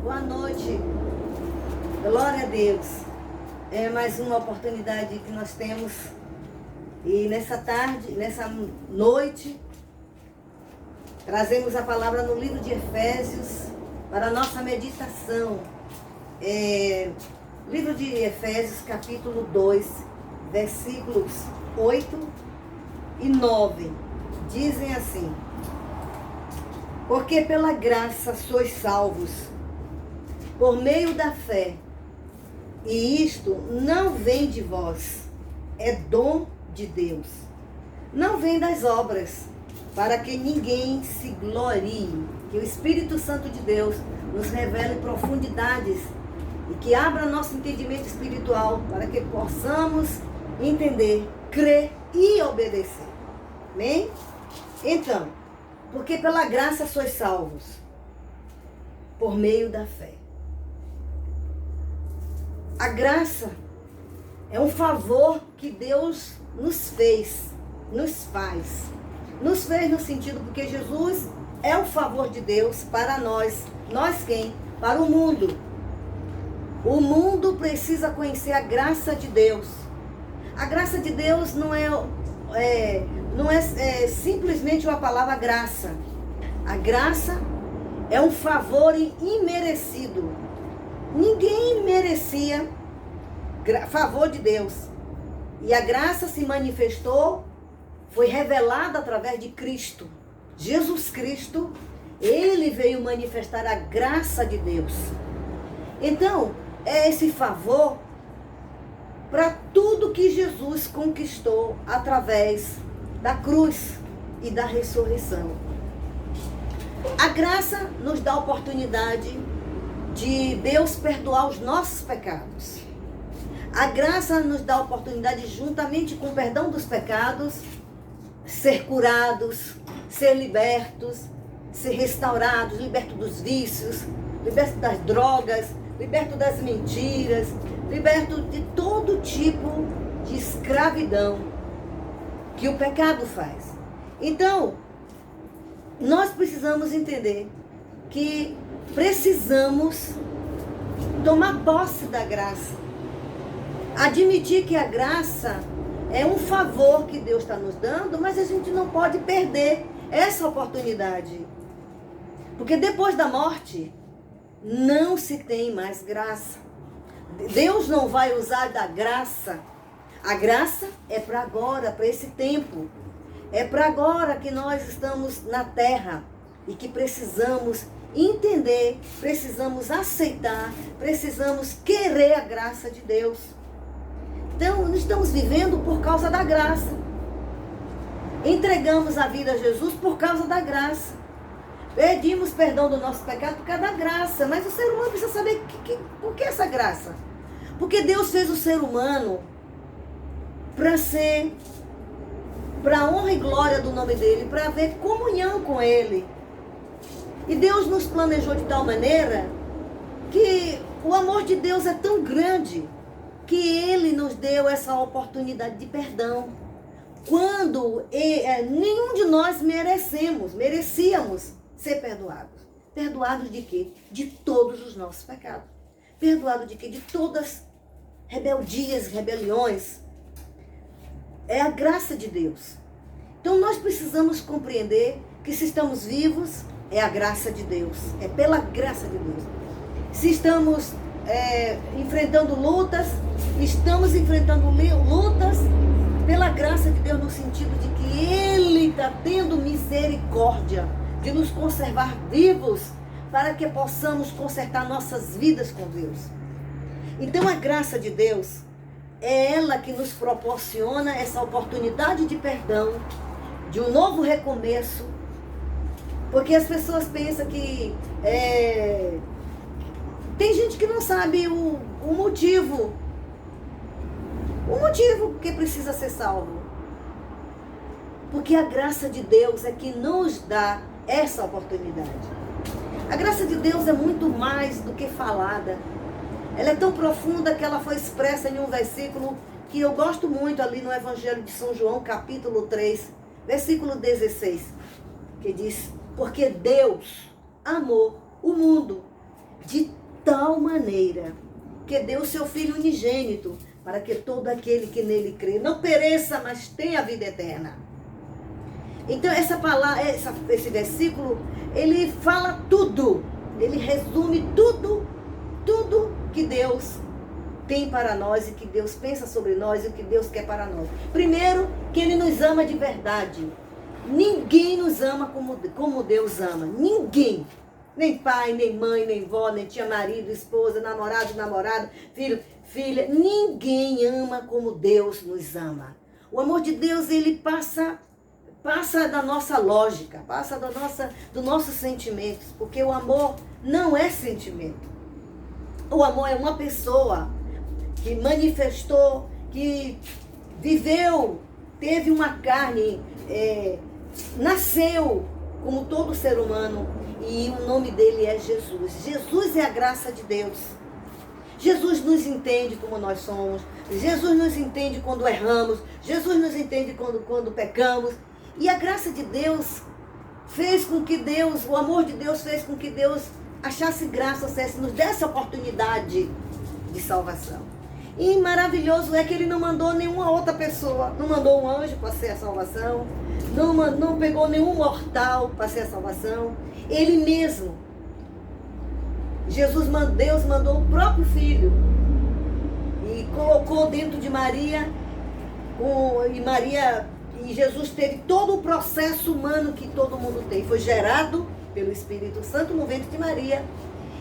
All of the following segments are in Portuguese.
Boa noite, glória a Deus. É mais uma oportunidade que nós temos. E nessa tarde, nessa noite, trazemos a palavra no livro de Efésios para a nossa meditação. Livro de Efésios, capítulo 2, versículos 8 e 9. Dizem assim: porque pela graça sois salvos, por meio da fé, e isto não vem de vós, é dom de Deus. Não vem das obras, para que ninguém se glorie. Que o Espírito Santo de Deus nos revele profundidades e que abra nosso entendimento espiritual para que possamos entender, crer e obedecer. Amém? Então, porque pela graça sois salvos, por meio da fé. A graça é um favor que Deus nos fez, nos faz. Nos fez no sentido porque Jesus é o favor de Deus para nós. Nós quem? Para o mundo. O mundo precisa conhecer a graça de Deus. A graça de Deus não é simplesmente uma palavra graça. A graça é um favor imerecido. Ninguém merecia favor de Deus. E a graça se manifestou, foi revelada através de Cristo. Jesus Cristo, ele veio manifestar a graça de Deus. Então, é esse favor para tudo que Jesus conquistou através da cruz e da ressurreição. A graça nos dá a oportunidade de Deus perdoar os nossos pecados. A graça nos dá a oportunidade, juntamente com o perdão dos pecados, ser curados, ser libertos, ser restaurados, libertos dos vícios, libertos das drogas, libertos das mentiras, libertos de todo tipo de escravidão que o pecado faz. Então, nós precisamos entender que precisamos tomar posse da graça. Admitir que a graça é um favor que Deus está nos dando, mas a gente não pode perder essa oportunidade. Porque depois da morte, não se tem mais graça. Deus não vai usar da graça. A graça é para agora, para esse tempo. É para agora que nós estamos na terra e que precisamos entender, precisamos aceitar, precisamos querer a graça de Deus. Então, nós estamos vivendo por causa da graça. Entregamos a vida a Jesus por causa da graça. Pedimos perdão do nosso pecado por causa da graça. Mas o ser humano precisa saber por que essa graça? Porque Deus fez o ser humano para a honra e glória do nome dele, para haver comunhão com ele. E Deus nos planejou de tal maneira que o amor de Deus é tão grande que ele nos deu essa oportunidade de perdão. Quando nenhum de nós merecíamos ser perdoados. Perdoados de quê? De todos os nossos pecados. Perdoados de quê? De todas rebeldias, rebeliões. É a graça de Deus. Então nós precisamos compreender que se estamos vivos, é a graça de Deus. É pela graça de Deus. Se estamos enfrentando lutas, estamos enfrentando lutas pela graça de Deus, no sentido de que Ele está tendo misericórdia de nos conservar vivos para que possamos consertar nossas vidas com Deus. Então a graça de Deus é ela que nos proporciona essa oportunidade de perdão, de um novo recomeço, porque as pessoas pensam que tem gente que não sabe o motivo que precisa ser salvo. Porque a graça de Deus é que nos dá essa oportunidade. A graça de Deus é muito mais do que falada. Ela é tão profunda que ela foi expressa em um versículo que eu gosto muito ali no Evangelho de São João, capítulo 3, versículo 16, que diz: porque Deus amou o mundo de tal maneira que deu o seu Filho unigênito, para que todo aquele que nele crê não pereça, mas tenha a vida eterna. Então essa palavra, esse versículo, ele fala tudo, ele resume tudo que Deus tem para nós e que Deus pensa sobre nós e o que Deus quer para nós. Primeiro, que Ele nos ama de verdade. Ninguém nos ama como Deus ama. Ninguém. Nem pai, nem mãe, nem vó, nem tia, marido, esposa, namorado, namorada, filho, filha. Ninguém ama como Deus nos ama. O amor de Deus, ele passa da nossa lógica, passa dos nossos sentimentos, porque o amor não é sentimento. O amor é uma pessoa que manifestou, que viveu, teve uma carne, nasceu como todo ser humano, e o nome dele é Jesus. Jesus é a graça de Deus. Jesus nos entende como nós somos. Jesus nos entende quando erramos. Jesus nos entende quando pecamos. E a graça de Deus fez com que o amor de Deus fez com que Deus achasse graça, nos desse a oportunidade de salvação. E maravilhoso é que ele não mandou nenhuma outra pessoa, não mandou um anjo para ser a salvação, não pegou nenhum mortal para ser a salvação. Ele mesmo, Deus mandou o próprio Filho e colocou dentro de Maria, e Jesus teve todo o processo humano que todo mundo tem. Foi gerado pelo Espírito Santo no ventre de Maria.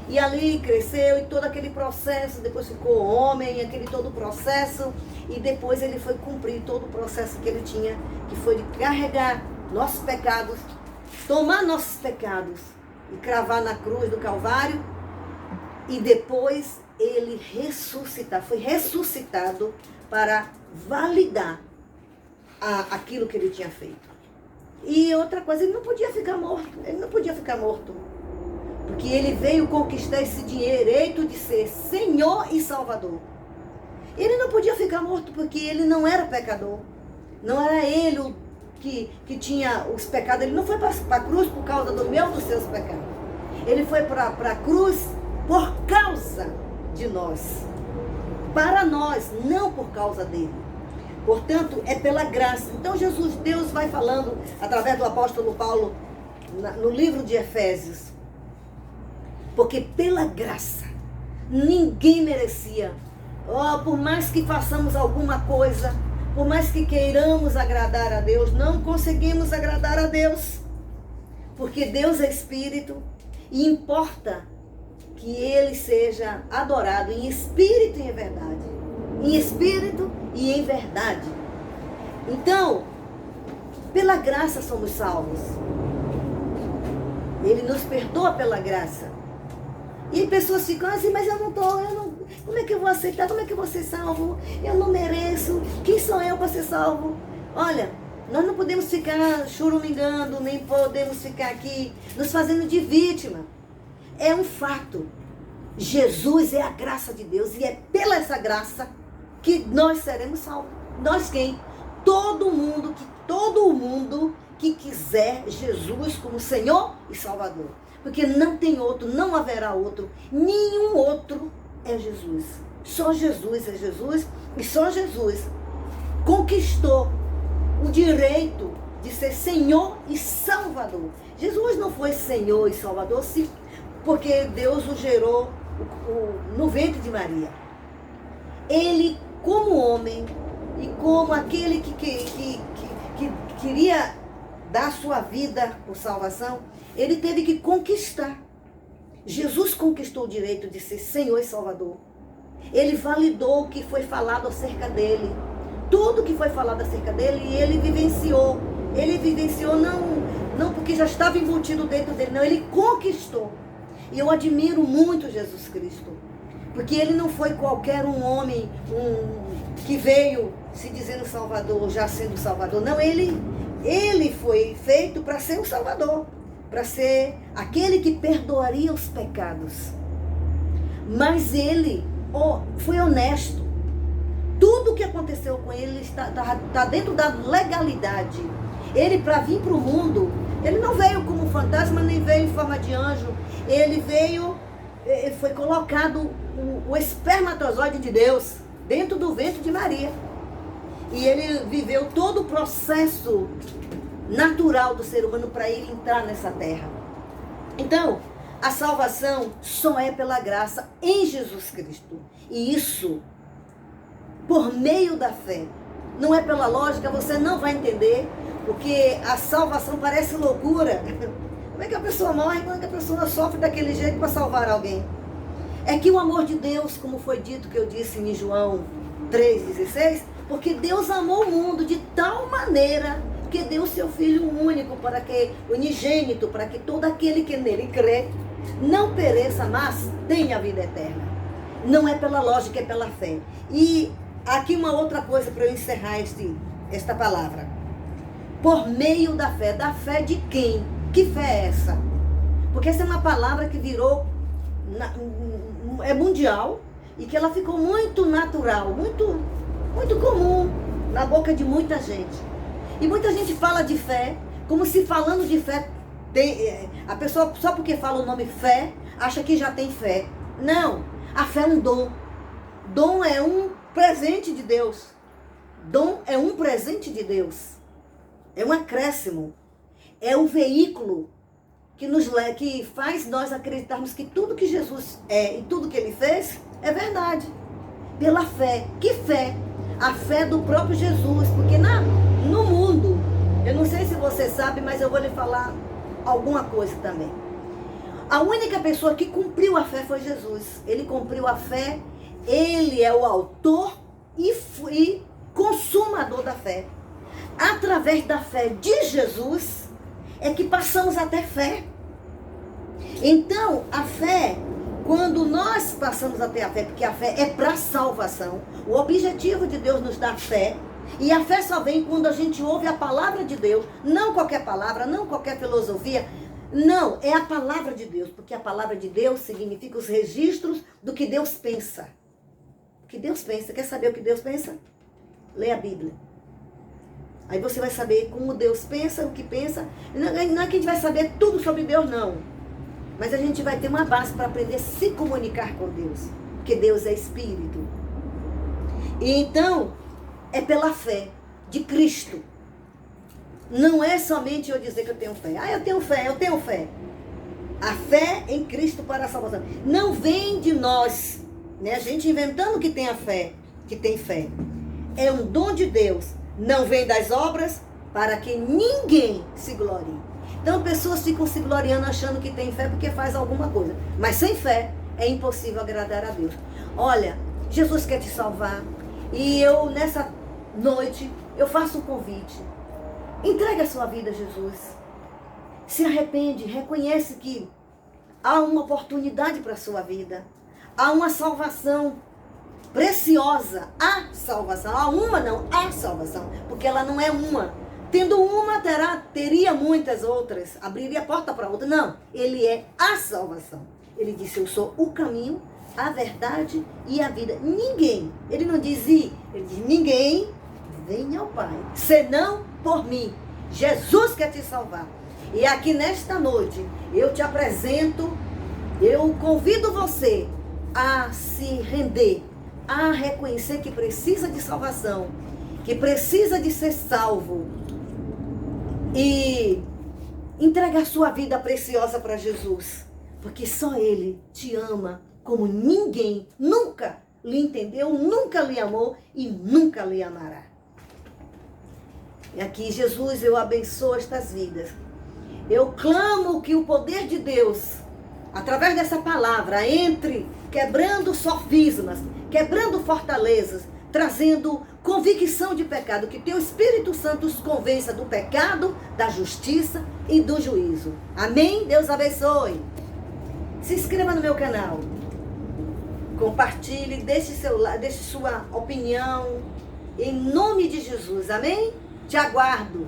E ali cresceu e todo aquele processo, depois ficou homem, aquele todo o processo. E depois ele foi cumprir todo o processo que ele tinha, que foi de carregar nossos pecados, tomar nossos pecados e cravar na cruz do Calvário. E depois ele foi ressuscitado para validar aquilo que ele tinha feito. E outra coisa, ele não podia ficar morto. Porque ele veio conquistar esse direito de ser Senhor e Salvador. Ele não podia ficar morto porque ele não era pecador. Não era ele que tinha os pecados. Ele não foi para a cruz por causa do meu, dos seus pecados. Ele foi para a cruz por causa de nós. Para nós, não por causa dele. Portanto, é pela graça. Então Deus vai falando através do apóstolo Paulo no livro de Efésios. Porque pela graça, ninguém merecia. Por mais que façamos alguma coisa, por mais que queiramos agradar a Deus, não conseguimos agradar a Deus. Porque Deus é Espírito e importa que Ele seja adorado em espírito e em verdade. Em espírito e em verdade. Então, pela graça somos salvos. Ele nos perdoa pela graça. E pessoas ficam assim, mas como é que eu vou aceitar? Como é que eu vou ser salvo? Eu não mereço. Quem sou eu para ser salvo? Olha, nós não podemos ficar churumingando, nem podemos ficar aqui nos fazendo de vítima. É um fato. Jesus é a graça de Deus e é pela essa graça que nós seremos salvos. Nós quem? Todo mundo que quiser Jesus como Senhor e Salvador. Porque não tem outro, não haverá outro, nenhum outro é Jesus. Só Jesus é Jesus e só Jesus conquistou o direito de ser Senhor e Salvador. Jesus não foi Senhor e Salvador, sim, porque Deus o gerou no ventre de Maria. Ele, como homem e como aquele que queria dar sua vida por salvação, ele teve que conquistar. Jesus conquistou o direito de ser Senhor e Salvador. Ele validou o que foi falado acerca dele. Tudo que foi falado acerca dele, ele vivenciou. Ele vivenciou não porque já estava embutido dentro dele, não. Ele conquistou. E eu admiro muito Jesus Cristo. Porque ele não foi qualquer um homem que veio se dizendo Salvador, já sendo Salvador. Não, ele foi feito para ser o Salvador. Para ser aquele que perdoaria os pecados. Mas ele foi honesto. Tudo o que aconteceu com ele está dentro da legalidade. Ele, para vir para o mundo, ele não veio como fantasma, nem veio em forma de anjo. Ele veio foi colocado o espermatozoide de Deus dentro do ventre de Maria. E ele viveu todo o processo natural do ser humano para ele entrar nessa terra. Então, a salvação só é pela graça em Jesus Cristo. E isso, por meio da fé. Não é pela lógica, você não vai entender, porque a salvação parece loucura. Como é que a pessoa morre? Como é que a pessoa sofre daquele jeito para salvar alguém? É que o amor de Deus, como foi dito, que eu disse em João 3,16, porque Deus amou o mundo de tal maneira que deu seu Filho único, unigênito, para que todo aquele que nele crê não pereça, mas tenha a vida eterna. Não é pela lógica, é pela fé. E aqui uma outra coisa para eu encerrar esta palavra. Por meio da fé. Da fé de quem? Que fé é essa? Porque essa é uma palavra que virou é mundial e que ela ficou muito natural, muito comum na boca de muita gente. E muita gente fala de fé, como se falando de fé, a pessoa só porque fala o nome fé, acha que já tem fé. Não, a fé é um dom. Dom é um presente de Deus. Dom é um presente de Deus. É um acréscimo. É o veículo que faz nós acreditarmos que tudo que Jesus é e tudo que ele fez é verdade. Pela fé. Que fé? A fé do próprio Jesus. Porque no mundo, eu não sei se você sabe, mas eu vou lhe falar alguma coisa também. A única pessoa que cumpriu a fé foi Jesus. Ele cumpriu a fé. Ele é o autor e consumador da fé. Através da fé de Jesus é que passamos a ter fé. Então, a fé, quando nós passamos a ter a fé, porque a fé é para salvação, o objetivo de Deus nos dar fé, e a fé só vem quando a gente ouve a palavra de Deus, não qualquer palavra, não qualquer filosofia, não, é a palavra de Deus, porque a palavra de Deus significa os registros do que Deus pensa. O que Deus pensa, quer saber o que Deus pensa? Lê a Bíblia. Aí você vai saber como Deus pensa, o que pensa. Não é que a gente vai saber tudo sobre Deus, não. Mas a gente vai ter uma base para aprender a se comunicar com Deus. Porque Deus é Espírito. E então, é pela fé de Cristo. Não é somente eu dizer que eu tenho fé. Ah, eu tenho fé, eu tenho fé. A fé em Cristo para a salvação. Não vem de nós, né? A gente inventando que tem a fé, que tem fé. É um dom de Deus. Não vem das obras para que ninguém se glorie. Então pessoas ficam se gloriando achando que tem fé porque faz alguma coisa. Mas sem fé é impossível agradar a Deus. Olha, Jesus quer te salvar. E eu nessa noite eu faço um convite. Entregue a sua vida a Jesus. Se arrepende, reconhece que há uma oportunidade para a sua vida. Há uma salvação preciosa, a salvação. Há uma não, a salvação. Porque ela não é uma. Tendo uma, teria muitas outras. Abriria a porta para outra. Não, ele é a salvação. Ele disse, eu sou o caminho, a verdade e a vida. Ninguém, ele não diz ir, ele diz, ninguém vem ao Pai, senão por mim. Jesus quer te salvar. E aqui nesta noite, eu te apresento, eu convido você a se render, a reconhecer que precisa de salvação, que precisa de ser salvo e entregar sua vida preciosa para Jesus, porque só Ele te ama como ninguém nunca lhe entendeu, nunca lhe amou e nunca lhe amará. E aqui, Jesus, eu abençoo estas vidas. Eu clamo que o poder de Deus, através dessa palavra, entre quebrando sofismas, quebrando fortalezas, trazendo convicção de pecado, que teu Espírito Santo os convença do pecado, da justiça e do juízo. Amém? Deus abençoe. Se inscreva no meu canal. Compartilhe, deixe sua opinião. Em nome de Jesus. Amém? Te aguardo.